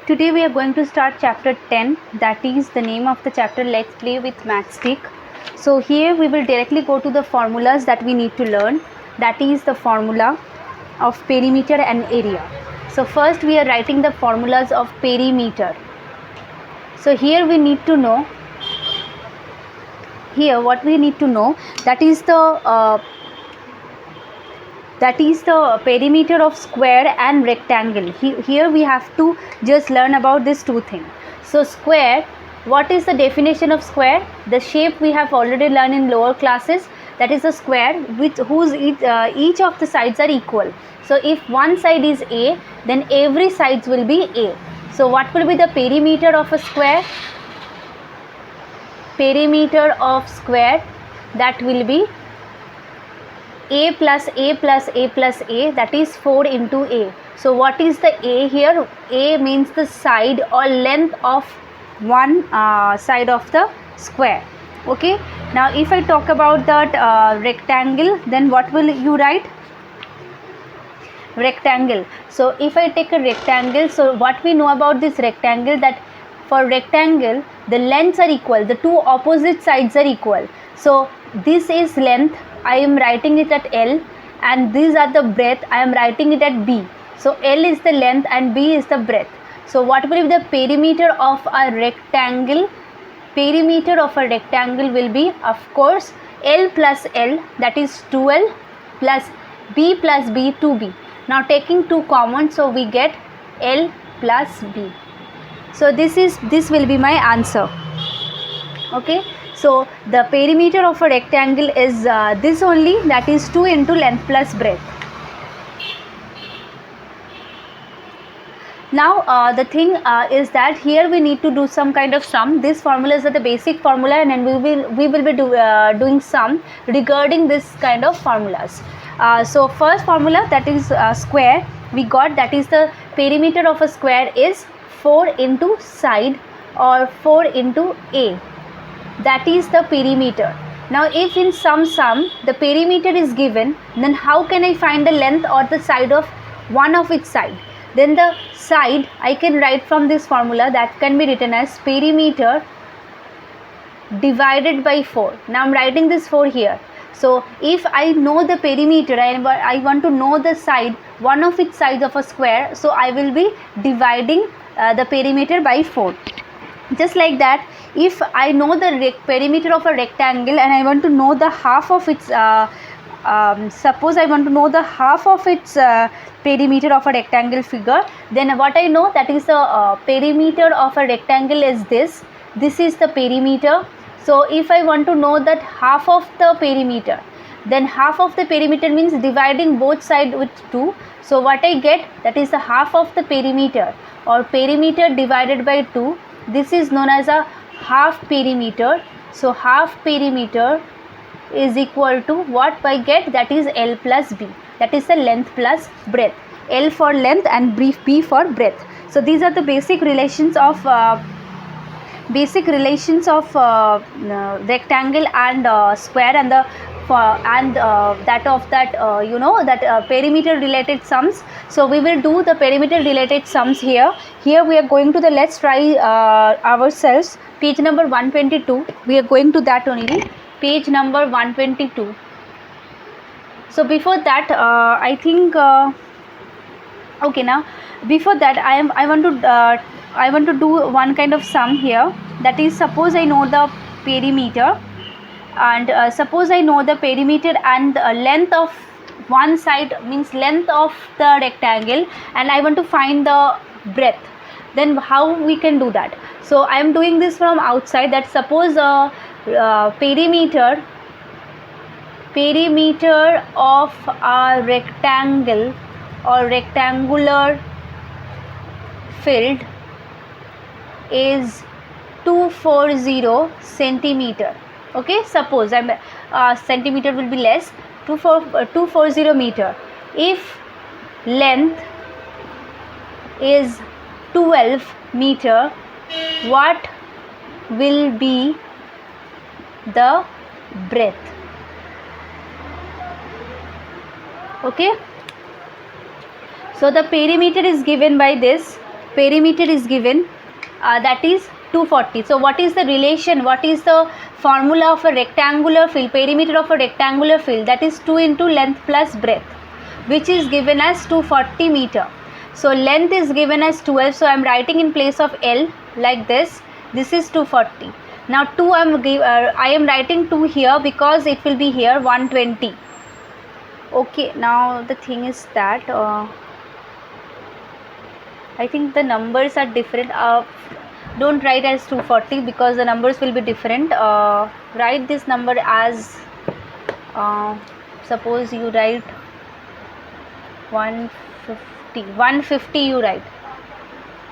Today we are going to start chapter 10, that is the name of the chapter, Let's Play with Matchstick. So here we will directly go to the formulas that we need to learn, that is the formula of perimeter and area. So first we are writing the formulas of perimeter. So here we need to know, what we need to know, that is the perimeter of square and rectangle. Here we have to just learn about these two things. So square, what is the definition of square? The shape we have already learned in lower classes, that is a square whose each of the sides are equal. So if one side is A, then every sides will be A. So what will be the perimeter of a square? Perimeter of square, that will be A plus A plus A plus A, that is 4 into A. So what is the A here? A means the side or length of one side of the square. Okay, now if I talk about that rectangle, then what will you write? Rectangle. So if I take a rectangle, so what we know about this rectangle, that for rectangle the lengths are equal, the two opposite sides are equal. So this is length, I am writing it at L, and these are the breadth, I am writing it at B. So L is the length and B is the breadth. So what will be the perimeter of a rectangle? Perimeter of a rectangle will be, of course, L plus L, that is 2L, plus B 2B. Now taking 2 common, so we get L plus B. So this will be my answer. Okay, so the perimeter of a rectangle is this only, that is 2 into length plus breadth. Now the thing is that here we need to do some kind of sum. These formulas are the basic formula, and then we will be doing sum regarding this kind of formulas. So first formula, that is square, we got, that is the perimeter of a square is 4 into side or 4 into A, that is the perimeter. Now if in some sum the perimeter is given, then how can I find the length or the side of one of its side? Then the side I can write from this formula, that can be written as perimeter divided by 4. Now I am writing this 4 here. So if I know the perimeter, I want to know the side, one of its sides of a square, so I will be dividing the perimeter by 4. Just like that, if I know the perimeter of a rectangle and I want to know the half of its suppose I want to know the half of its perimeter of a rectangle figure, then what I know, that is the perimeter of a rectangle is this is the perimeter. So if I want to know that half of the perimeter, then half of the perimeter means dividing both sides with 2. So what I get, that is the half of the perimeter, or perimeter divided by 2. This is known as a half perimeter. So half perimeter is equal to what I get, that is L plus B, that is the length plus breadth. L for length and B for breadth. So these are the basic relations of rectangle and square, and perimeter related sums. So we will do the perimeter related sums here. Here we are going to the, let's try ourselves, page number 122. We are going to that only, page number 122. So before that I think okay, now before that I want to do one kind of sum here, that is, suppose I know the perimeter, and suppose I know the perimeter and length of one side, means length of the rectangle, and I want to find the breadth. Then how we can do that? So I am doing this from outside, that suppose perimeter of a rectangle or rectangular field is 240 centimeter. Okay, suppose centimeter will be less, 240 meter. If length is 12 meter, what will be the breadth? Okay, so the perimeter is given by this, perimeter is given, that is 240. So what is the relation, what is the formula of a rectangular field, perimeter of a rectangular field? That is 2 into length plus breadth, which is given as 240 meter. So length is given as 12, so I am writing in place of L like this. This is 240. Now 2 I am writing 2 here because it will be here 120. Okay, now the thing is that I think the numbers are different. Don't write as 240 because the numbers will be different. Write this number as suppose you write 150 you write.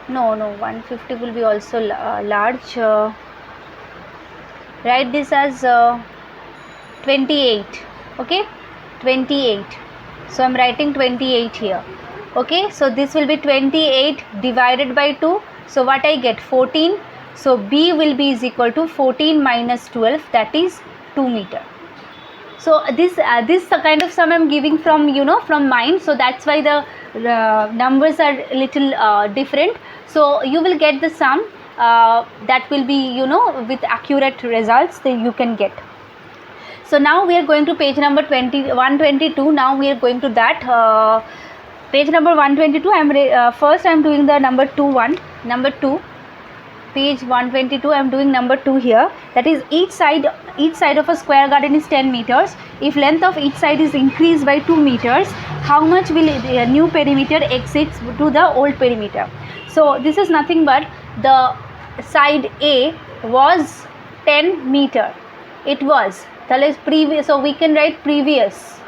No, 150 will be also large. Write this as 28. Okay, 28. So I am writing 28 here. Okay, so this will be 28 divided by 2. So what I get? 14. So B will be is equal to 14 minus 12, that is 2 meter. So this kind of sum I am giving from from mind. So that's why the numbers are little different. So you will get the sum that will be with accurate results that you can get. So now we are going to page number 122. Now we are going to that page number 122. First I am doing the number 2. Page 122, I am doing number 2 here. That is each side of a square garden is 10 meters. If length of each side is increased by 2 meters, how much will the new perimeter exceeds to the old perimeter? So this is nothing but the side A was 10 meter. It was. That is previous. So we can write previous.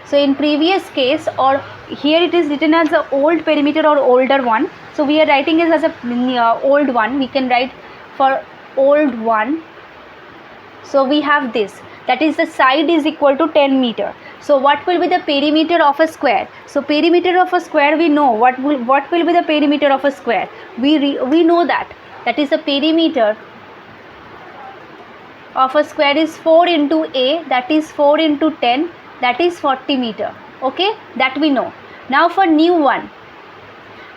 So in previous case, or here it is written as the old perimeter or older one. So we are writing it as a old one. We can write for old one. So we have this. That is the side is equal to 10 meter. So what will be the perimeter of a square? So perimeter of a square we know. What will be the perimeter of a square? We know that. That is the perimeter of a square is 4 into A. That is 4 into 10. That is 40 meter. Okay, that we know. Now for new one,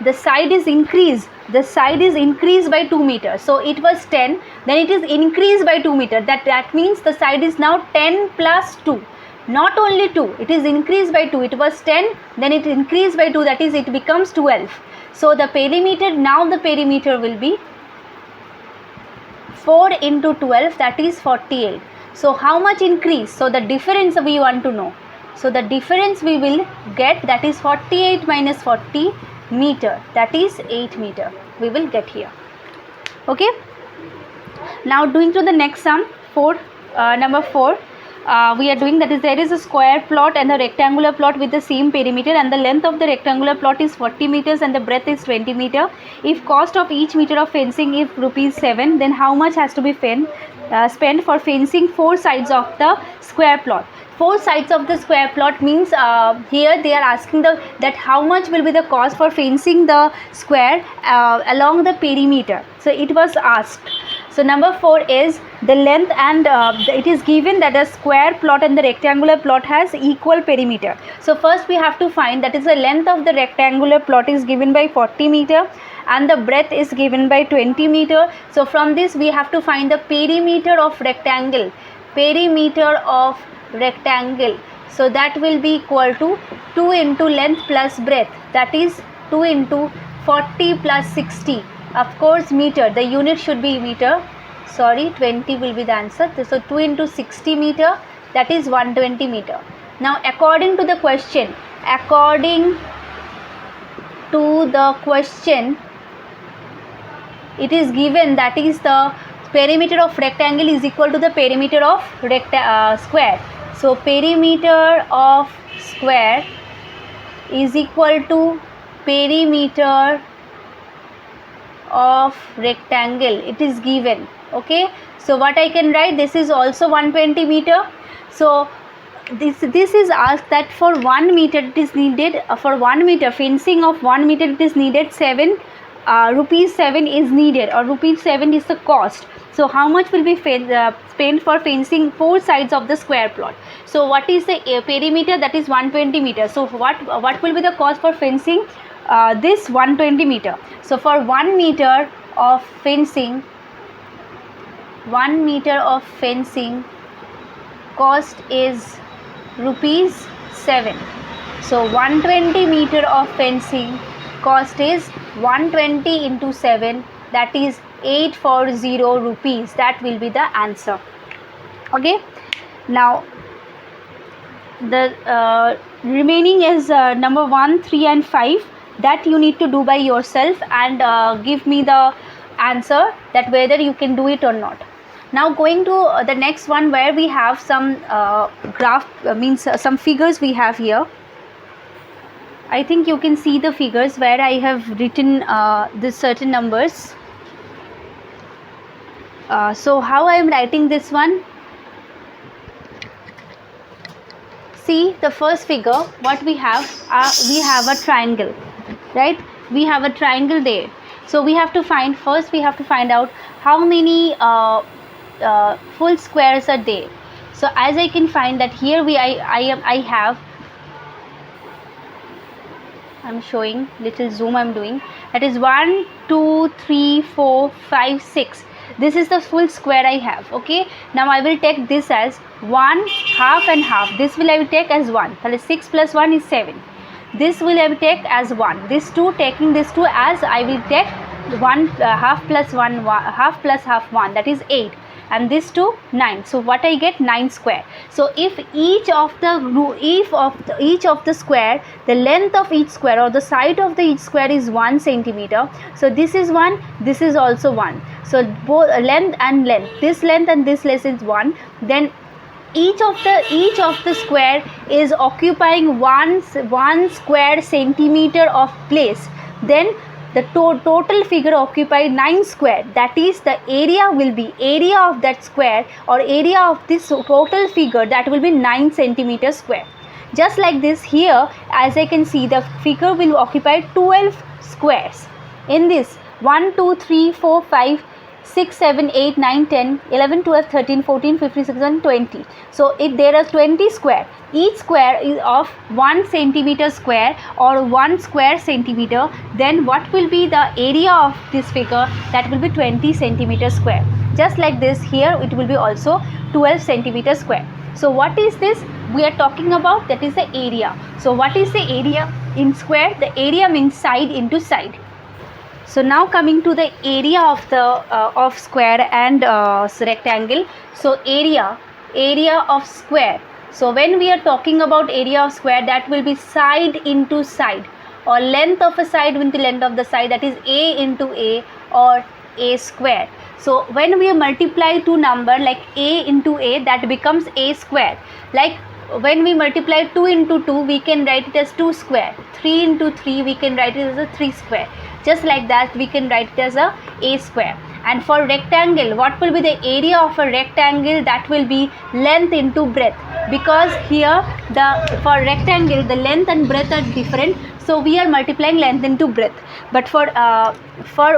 the side is increased. The side is increased by 2 meters. So it was 10, then it is increased by 2 meters. That means the side is now 10 plus 2. Not only 2, it is increased by 2. It was 10, then it increased by 2. That is, it becomes 12. So the perimeter, now the perimeter will be 4 into 12, that is 48. So how much increase? So the difference we want to know. So the difference we will get, that is 48 minus 40 meter, that is 8 meter we will get here. Okay, now doing to the next sum, number 4. We are doing, that is, there is a square plot and a rectangular plot with the same perimeter, and the length of the rectangular plot is 40 meters and the breadth is 20 meter. If cost of each meter of fencing is ₹7, then how much has to be spent for fencing 4 sides of the square plot? 4 sides of the square plot means here they are asking that how much will be the cost for fencing the square along the perimeter. So it was asked. So number 4 is the length, and it is given that the square plot and the rectangular plot has equal perimeter. So first we have to find, that is, the length of the rectangular plot is given by 40 meter and the breadth is given by 20 meter. So from this we have to find the perimeter of rectangle. So that will be equal to 2 into length plus breadth, that is 2 into 40 plus 60. Of course meter, the unit should be meter. Sorry, 20 will be the answer. So 2 into 60 meter, that is 120 meter. Now according to the question, it is given, that is, the perimeter of rectangle is equal to the perimeter of square. So perimeter of square is equal to perimeter of rectangle. It is given. Okay, so what I can write, this is also 120 meter. So this is asked that for 1 meter it is needed, for 1 meter fencing of 1 meter it is needed ₹7 is needed, or ₹7 is the cost. So how much will be spent for fencing 4 sides of the square plot? So what is the perimeter? That is 120 meters. So what will be the cost for fencing this 120 meter. So for 1 meter of fencing, 1 meter of fencing cost is rupees 7. So 120 meter of fencing cost is 120 into 7, that is 840 rupees. That will be the answer. Okay, now the remaining is number 1, 3 and 5, that you need to do by yourself and give me the answer that whether you can do it or not. Now going to the next one, where we have some graph, means some figures we have here. I think you can see the figures where I have written the certain numbers. So how I am writing this one? See the first figure, what we have a triangle, right? We have a triangle there. So we have to find, first we have to find out how many full squares are there. So as I can find that here I'm showing little zoom I'm doing, that is 1 2 3 4 5 6. This is the full square I have. Okay, now I will take this as 1 half and half. This will I will take as 1, that is 6 plus 1 is 7. This will I will take as 1. This 2, taking this 2 as I will take 1 half plus 1 half plus half 1, that is 8, and this 2 9. So what I get, 9 square. So if each of the square, the length of each square or the side of the each square is 1 centimeter, so this is 1, this is also 1. So both length and length, this length and this length is 1, then each of the square is occupying one square centimeter of place, then the total figure occupied 9 square, that is the area will be, area of that square or area of this total figure, that will be 9 centimeter square. Just like this here, as I can see, the figure will occupy 12 squares. In this 1 2 3 4 5 6 7 8 9 10 11 12 13 14 15 16 20. So if there are 20 square, each square is of 1 centimeter square or 1 square centimeter, then what will be the area of this figure? That will be 20 centimeter square. Just like this here, it will be also 12 centimeter square. So what is this we are talking about? That is the area. So what is the area in square? The area means side into side. So now coming to the area of the of square and rectangle. So area of square. So when we are talking about area of square, that will be side into side, or length of a side into length of the side, that is a into a, or a square. So when we multiply two number like a into a, that becomes a square. Like when we multiply 2 into 2, we can write it as 2 square. 3 into 3, we can write it as a 3 square. Just like that, we can write it as a square. And for rectangle, what will be the area of a rectangle? That will be length into breadth, because here for rectangle the length and breadth are different, so we are multiplying length into breadth. But for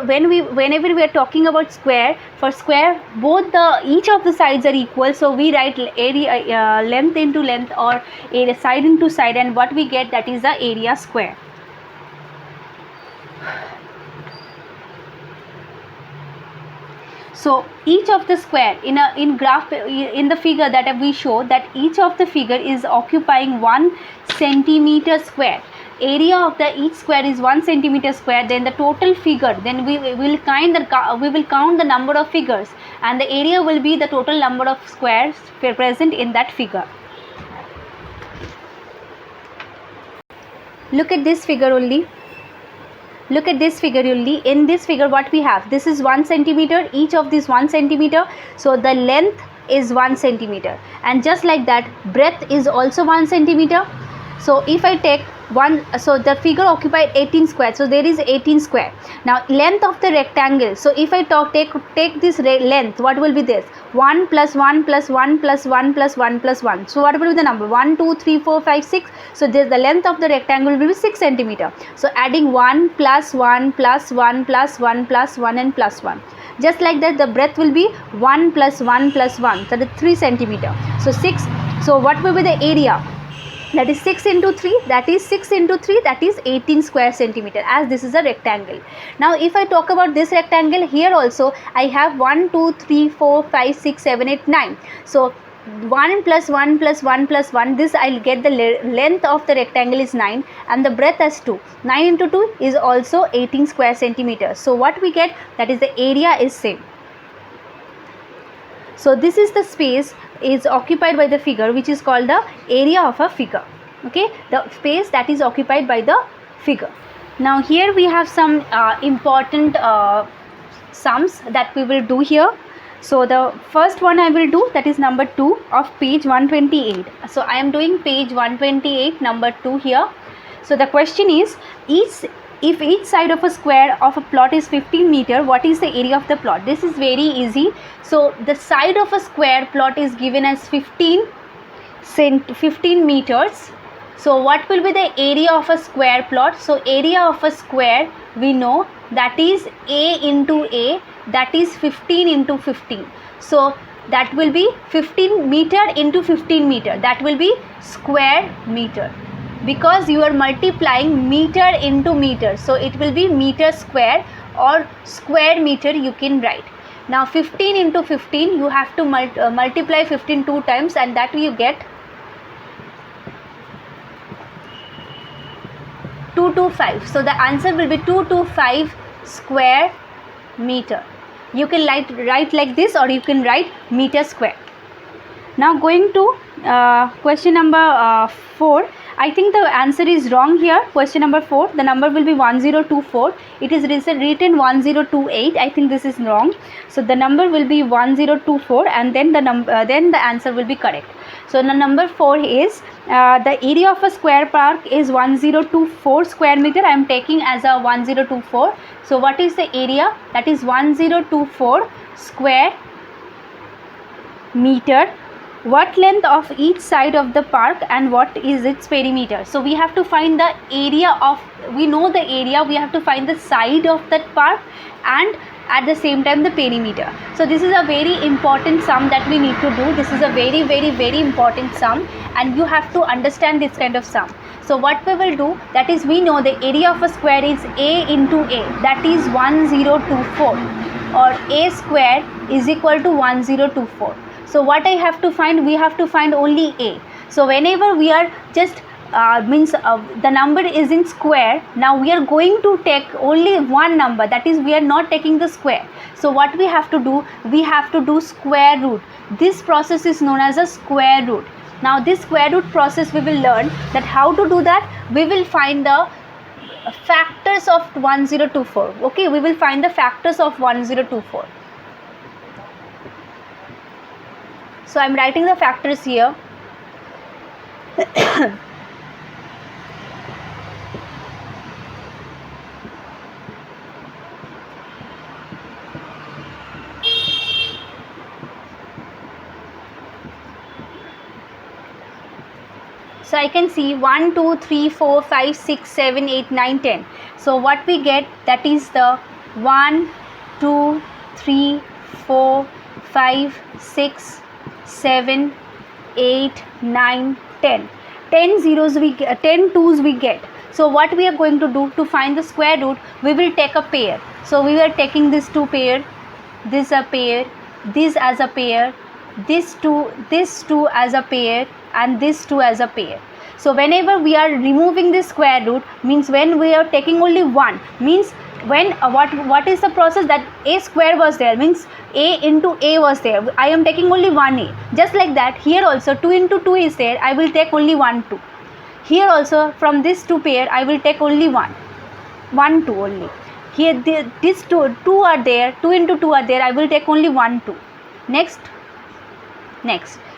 whenever we are talking about square, for square both each of the sides are equal, so we write area length into length or area side into side, and what we get, that is the area square. So each of the square in the figure that we show, that each of the figure is occupying 1 centimeter square. Area of each square is 1 centimeter square. Then the total figure, then we will count the number of figures, and the area will be the total number of squares present in that figure. Look at this figure only. Look at this figure only. In this figure, what we have, this is 1 centimeter, each of this 1 centimeter, so the length is 1 centimeter, and just like that, breadth is also 1 centimeter. So if I take one, so the figure occupied 18 square, so there is 18 square. Now length of the rectangle, so if I take this length, what will be this? 1 plus 1 plus 1 plus 1 plus 1 plus 1. So what will be the number? 1 2 3 4 5 6. So this, the length of the rectangle will be 6 centimeter. So adding 1 plus 1 plus 1 plus 1 plus 1 and plus 1. Just like that, the breadth will be 1 plus 1 plus 1, that is 3 centimeter. So 6. So what will be the area? that is 6 into 3, that is 6 into 3, that is 18 square centimeter, as this is a rectangle. Now if I talk about this rectangle, here also I have 1 2 3 4 5 6 7 8 9. So 1 plus 1 plus 1 plus 1, this I'll get the length of the rectangle is 9 and the breadth as 2. 9 into 2 is also 18 square centimeters. So what we get, that is the area is same. So this is the space is occupied by the figure, which is called the area of a figure. Okay, the space that is occupied by the figure. Now here we have some important sums that we will do here. So the first one I will do, that is number 2 of page 128. So I am doing page 128 number 2 here. So the question is, if each side of a square of a plot is 15 meter, what is the area of the plot? This is very easy. So the side of a square plot is given as 15 meters. So what will be the area of a square plot? So area of a square, we know that is A into A, that is 15 into 15. So that will be 15 meter into 15 meter, that will be square meter, because you are multiplying meter into meter. So it will be meter square or square meter you can write. Now 15 into 15, you have to multiply 15 2 times, and that you get 225. So the answer will be 225 square meter. You can write like this, or you can write meter square. Now going to question number 4. I think the answer is wrong here. Question number 4, the number will be 1024. It is written 1028. I think this is wrong. So the number will be 1024, and then the answer will be correct. So the number 4 is the area of a square park is 1024 square meter. I am taking as a 1024. So what is the area? That is 1024 square meter. What length of each side of the park and what is its perimeter? So we have to find the area of, we know the area, we have to find the side of that park and at the same time the perimeter. So this is a very important sum that we need to do. This is a very very important sum, and you have to understand this kind of sum. So what we will do, that is, we know the area of a square is A into A, that is 1024, or A square is equal to 1024. So what I have to find, we have to find only A. So whenever we are just the number is in square, now we are going to take only one number, that is, we are not taking the square. So what we have to do, we have to do square root. This process is known as a square root. Now this square root process we will learn that how to do that. We will find the factors of 1024. Okay, we will find the factors of 1024. So I am writing the factors here. So I can see 1 2 3 4 5 6 7 8 9 10. So what we get, that is the 1 2 3 4 5 6 7 8 9 10. 10 zeros we get, 10 twos we get. So what we are going to do to find the square root, we will take a pair. So we are taking this 2 pair, this a pair, this as a pair, this 2 as a pair, and this 2 as a pair. So whenever we are removing this square root, means when we are taking only one, means when what is the process, that A square was there, means A into A was there, I am taking only one A. Just like that, here also 2 into 2 is there, I will take only 1 2. Here also from this 2 pair I will take only 1 2 only. Here this 2 are there, 2 into 2 are there, I will take only 1 2. Next.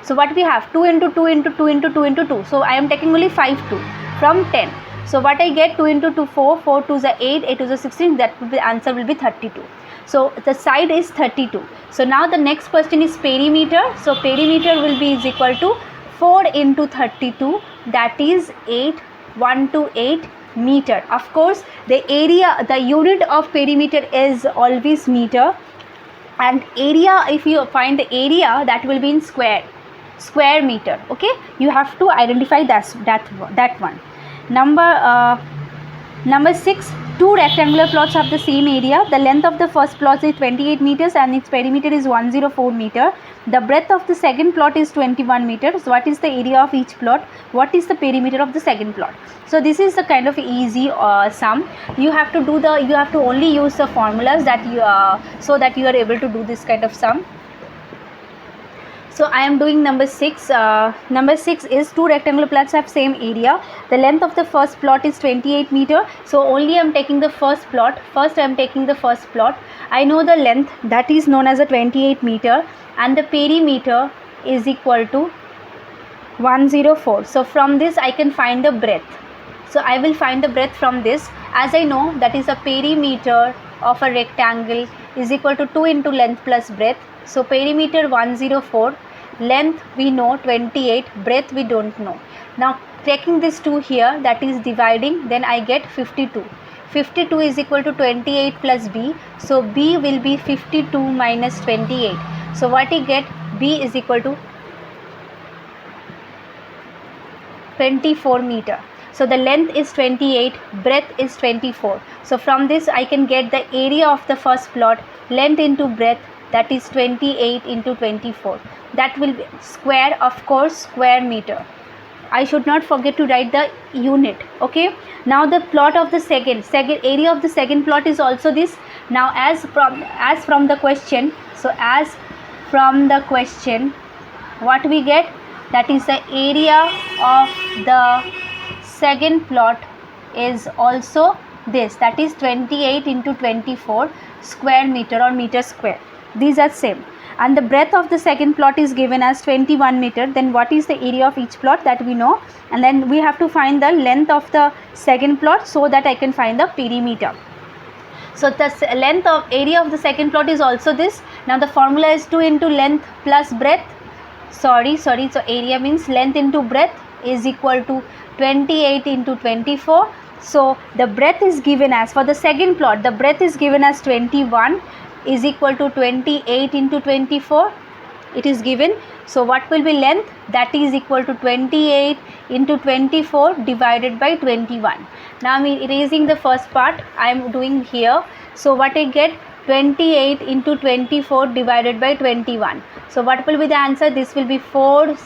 So what we have, 2 into 2 into 2 into 2 into 2. So I am taking only 5 2 from 10. So what I get, 2 into 2 4, 4 2 is 8, 8 is 16, that will be, answer will be 32. So the side is 32. So now the next question is perimeter. So perimeter will be is equal to 4 into 32, that is 8 meter. Of course the area, the unit of perimeter is always meter, and area, if you find the area, that will be in square. square meter. Okay, you have to identify that one. Number 6, two rectangular plots have the same area. The length of the first plot is 28 meters and its perimeter is 104 meter. The breadth of the second plot is 21 meters. What is the area of each plot? What is the perimeter of the second plot? So this is a kind of easy sum. You have to only use the formulas that you so that you are able to do this kind of sum. So I am doing number 6. Number 6 is two rectangular plots have same area. The length of the first plot is 28 meter. So only I am taking the first plot. First I am taking the first plot. I know the length, that is known as a 28 meter, and the perimeter is equal to 104. So from this I can find the breadth. So I will find the breadth from this, as I know that is a perimeter of a rectangle is equal to 2 into length plus breadth. So perimeter 104, length we know 28, breadth we don't know. Now taking this 2 here, that is dividing, then I get 52. 52 is equal to 28 plus b. So b will be 52 minus 28. So what I get, b is equal to 24 meter. So the length is 28, breadth is 24. So from this I can get the area of the first plot, length into breadth, that is 28 into 24. That will be square, of course, square meter. I should not forget to write the unit. Okay, now the plot of the second area of the second plot is also this. Now as from the question, so as from the question, what we get, that is the area of the second plot is also this, that is 28 into 24 square meter or meter square. These are same, and the breadth of the second plot is given as 21 meter. Then what is the area of each plot, that we know, and then we have to find the length of the second plot so that I can find the perimeter. So the length of area of the second plot is also this. Now the formula is 2 into length plus breadth. So area means length into breadth is equal to 28 into 24. So the breadth is given as, for the second plot, the breadth is given as 21 is equal to 28 into 24. It is given. So what will be length? That is equal to 28 into 24 divided by 21. Now I am erasing the first part. I am doing here. So what I get, 28 into 24 divided by 21. So what will be the answer? This will be 4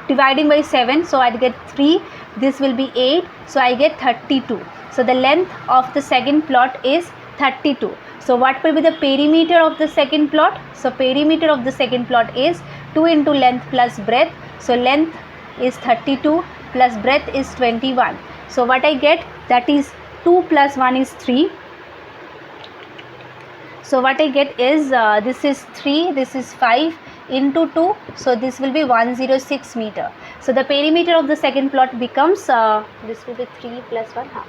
dividing by 7. So I get 3. This will be 8. So I get 32. So the length of the second plot is 32. So what will be the perimeter of the second plot? So perimeter of the second plot is 2 into length plus breadth. So length is 32 plus breadth is 21. So what I get, that is 2 plus 1 is 3. So what I get is this is 3, this is 5 into 2. So this will be 106 meter. So the perimeter of the second plot becomes this will be 3 plus 1 half.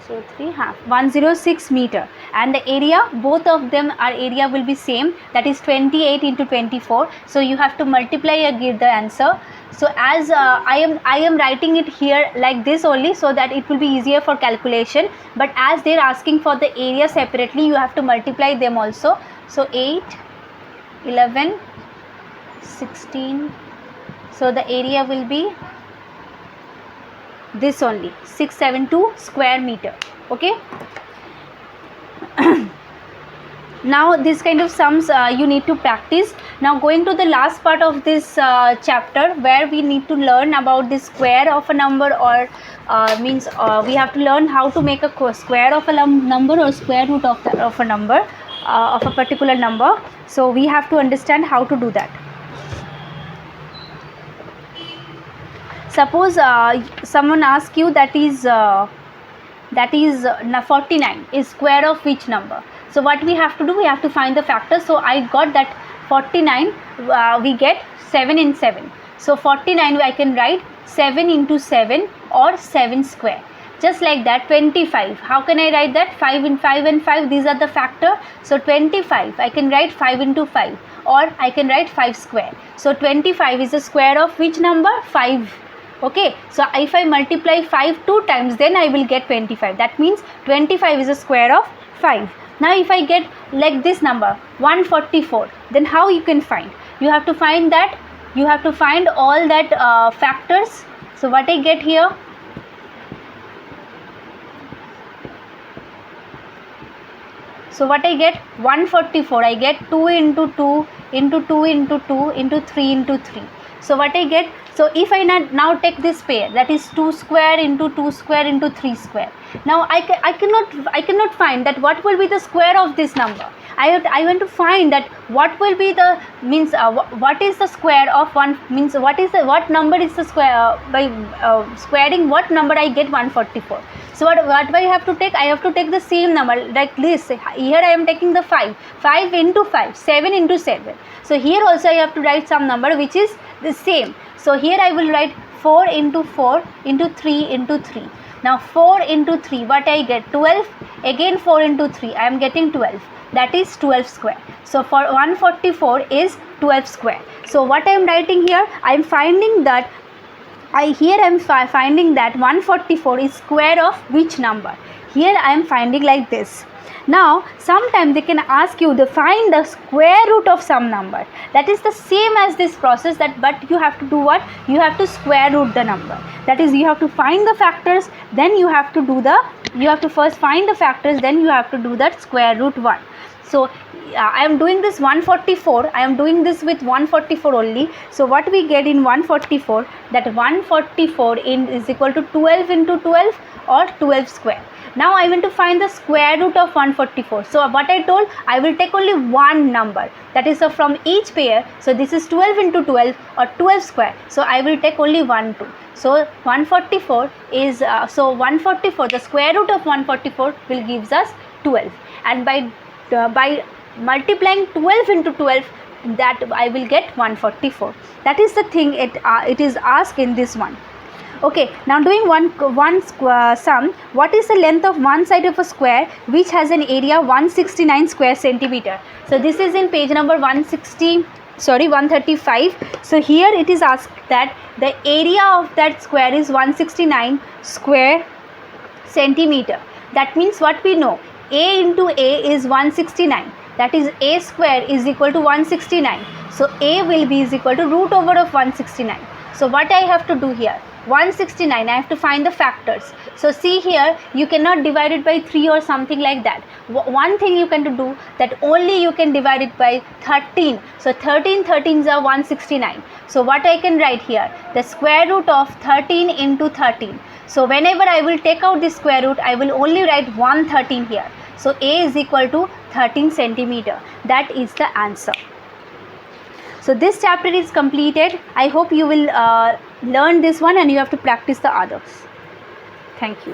So 3 half, 106 meter, and the area, both of them are area will be same, that is 28 into 24. So you have to multiply and give the answer. So as I am writing it here like this only, so that it will be easier for calculation, but as they are asking for the area separately, you have to multiply them also. So 8, 11, 16, so the area will be this only, 672 square meter. Okay. Now this kind of sums you need to practice. Now going to the last part of this chapter, where we need to learn about the square of a number, or we have to learn how to make a square of a number or square root of a number, of a particular number. So we have to understand how to do that. Suppose someone asks you that is 49 is square of which number? So what we have to do, we have to find the factor. So I got that 49 we get 7 in 7. So 49 I can write 7 into 7 or 7 square. Just like that, 25, how can I write that? 5 in 5 and 5, these are the factor. So 25 I can write 5 into 5, or I can write 5 square. So 25 is the square of which number? 5. Okay, so if I multiply 5 2 times, then I will get 25. That means 25 is a square of 5. Now if I get like this number 144, then how you can find? You have to find that you have to find all that factors. So what I get here, so what I get, 144, I get 2 into 2 into 2 into 2 into 3 into 3. So what I get, so if I now take this pair, that is 2 square into 2 square into 3 square. Now I cannot find that what will be the square of this number. I want to find that what will be the, means what is the square of 1, means what number is the square, by squaring what number I get 144. So what I have to take, I have to take the same number like this. Here I am taking the 5 into 5, 7 into 7. So here also I have to write some number which is the same. So here I will write 4 into 4 into 3 into 3. Now 4 into 3, what I get, 12. Again 4 into 3, I am getting 12. That is 12 square. So for 144 is 12 square. So what I am writing here, I am finding that finding that 144 is square of which number. Here I am finding like this. Now sometimes they can ask you to find the square root of some number. That is the same as this process, that but you have to do what? You have to square root the number. That is, you have to find the factors, then you have to first find the factors, then you have to do that square root 1. So I am doing this 144, I am doing this with 144 only. So what we get in 144, that 144 is equal to 12 into 12 or 12 square. Now I want to find the square root of 144. So what I told, I will take only one number, that is from each pair. So this is 12 into 12 or 12 square. So I will take only 1, 2. So 144 is, the square root of 144 will gives us 12. And by multiplying 12 into 12, that I will get 144. That is the thing it is asked in this one. Okay, now doing one sum. What is the length of one side of a square which has an area 169 square centimeter? So this is in page number 135. So here it is asked that the area of that square is 169 square centimeter. That means what we know, a into a is 169. That is, a square is equal to 169. So a will be is equal to root over of 169. So what I have to do here, 169, I have to find the factors. So see here, you cannot divide it by 3 or something like that. One thing you can do, that only you can divide it by 13. So 13 13s are 169. So what I can write here, the square root of 13 into 13. So whenever I will take out the square root, I will only write 113 here. So a is equal to 13 centimeter. That is the answer. So this chapter is completed. I hope you will learn this one and you have to practice the others. Thank you.